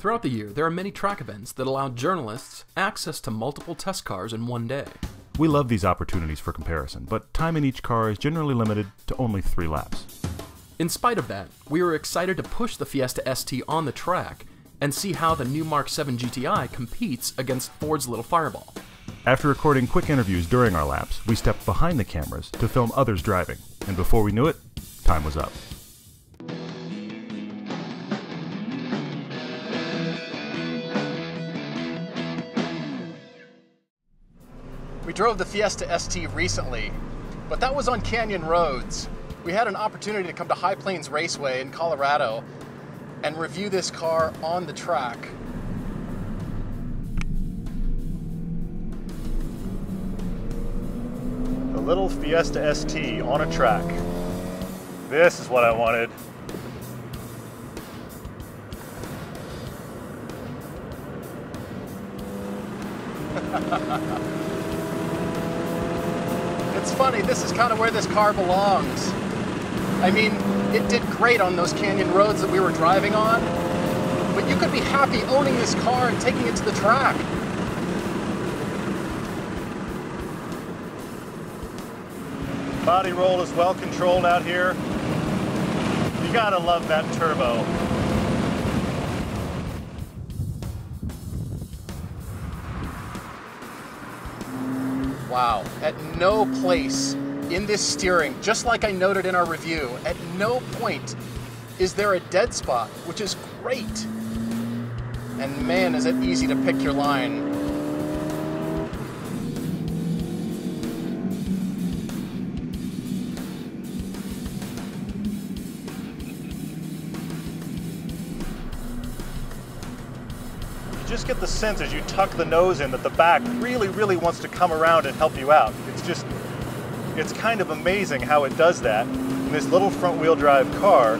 Throughout the year, there are many track events that allow journalists access to multiple test cars in one day. We love these opportunities for comparison, but time in each car is generally limited to only 3 laps. In spite of that, we were excited to push the Fiesta ST on the track and see how the new Mark 7 GTI competes against Ford's Little Fireball. After recording quick interviews during our laps, we stepped behind the cameras to film others driving, and before we knew it, time was up. We drove the Fiesta ST recently, but that was on canyon roads. We had an opportunity to come to High Plains Raceway in Colorado and review this car on the track. The little Fiesta ST on a track. This is what I wanted. It's funny, this is kind of where this car belongs. I mean, it did great on those canyon roads that we were driving on, but you could be happy owning this car and taking it to the track. Body roll is well controlled out here. You gotta love that turbo. Wow, at no place in this steering, just like I noted in our review, at no point is there a dead spot, which is great. And man, is it easy to pick your line. You just get the sense as you tuck the nose in that the back really wants to come around and help you out. It's kind of amazing how it does that in this little front-wheel drive car.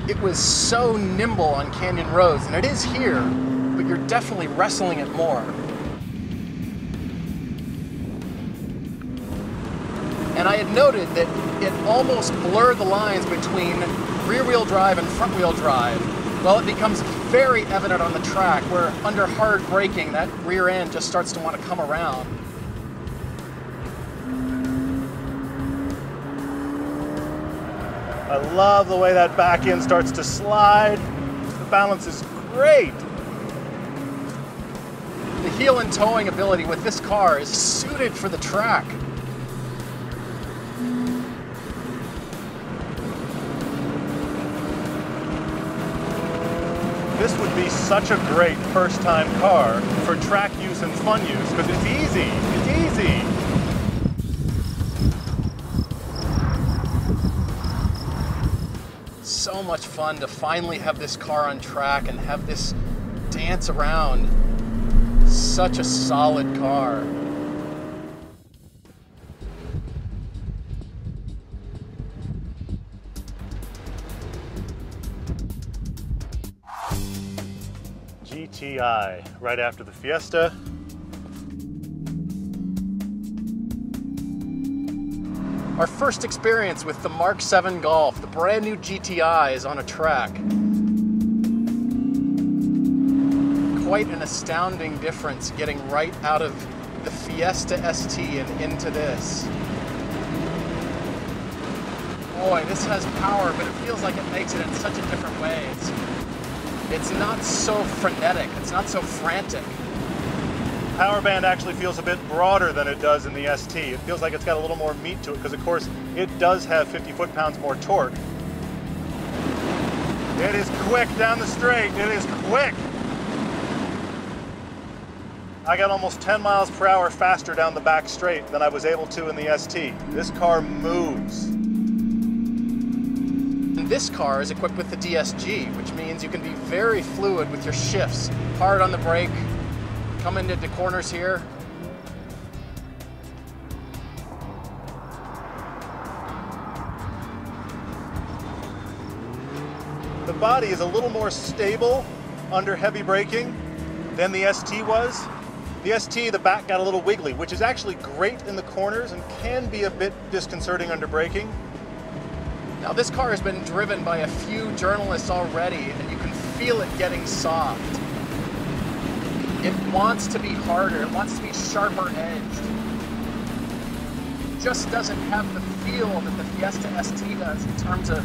It was so nimble on canyon roads, and it is here, but you're definitely wrestling it more. And I had noted that it almost blurred the lines between rear-wheel drive and front-wheel drive. Well, it becomes very evident on the track where under hard braking, that rear end just starts to want to come around. I love the way that back end starts to slide. The balance is great. The heel and towing ability with this car is suited for the track. This would be such a great first-time car for track use and fun use because it's easy. It's easy. So much fun to finally have this car on track and have this dance around. Such a solid car. GTI, right after the Fiesta. Our first experience with the Mark 7 Golf, the brand new GTI, is on a track. Quite an astounding difference getting right out of the Fiesta ST and into this. Boy, this has power, but it feels like it makes it in such a different way. It's not so frenetic, it's not so frantic. Power band actually feels a bit broader than it does in the ST. It feels like it's got a little more meat to it because, of course, it does have 50 foot-pounds more torque. It is quick down the straight. It is quick. I got almost 10 miles per hour faster down the back straight than I was able to in the ST. This car moves. And this car is equipped with the DSG, which means you can be very fluid with your shifts. Hard on the brake, come into the corners here. The body is a little more stable under heavy braking than the ST was. The ST, the back got a little wiggly, which is actually great in the corners and can be a bit disconcerting under braking. Now this car has been driven by a few journalists already, and you can feel it getting soft. It wants to be harder, it wants to be sharper edged. It just doesn't have the feel that the Fiesta ST does in terms of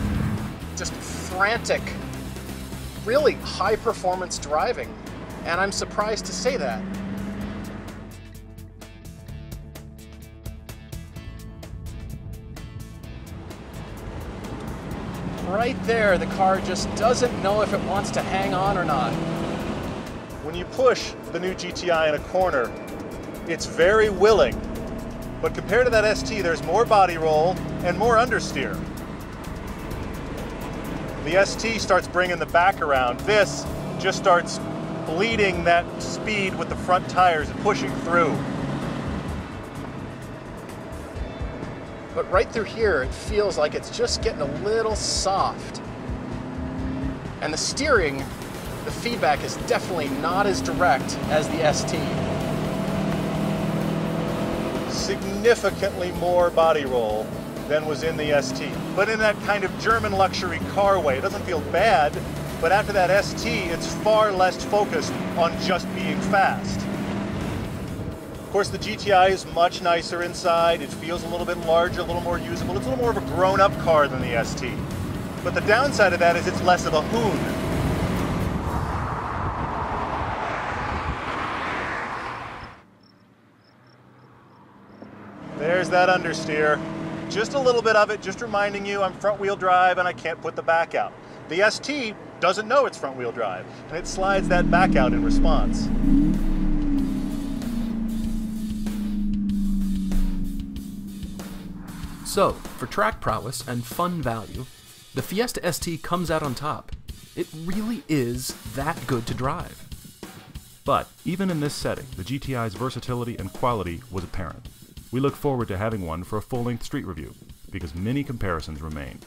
just frantic, really high performance driving. And I'm surprised to say that. Right there, the car just doesn't know if it wants to hang on or not. When you push the new GTI in a corner, it's very willing. But compared to that ST, there's more body roll and more understeer. The ST starts bringing the back around. This just starts bleeding that speed with the front tires and pushing through. But right through here, it feels like it's just getting a little soft. And the steering, the feedback is definitely not as direct as the ST. Significantly more body roll than was in the ST. But in that kind of German luxury car way. It doesn't feel bad, but after that ST, it's far less focused on just being fast. Of course, the GTI is much nicer inside. It feels a little bit larger, a little more usable. It's a little more of a grown-up car than the ST. But the downside of that is it's less of a hoon. There's that understeer. Just a little bit of it, just reminding you I'm front-wheel drive and I can't put the back out. The ST doesn't know it's front-wheel drive, and it slides that back out in response. So, for track prowess and fun value, the Fiesta ST comes out on top. It really is that good to drive. But even in this setting, the GTI's versatility and quality was apparent. We look forward to having one for a full-length street review, because many comparisons remain.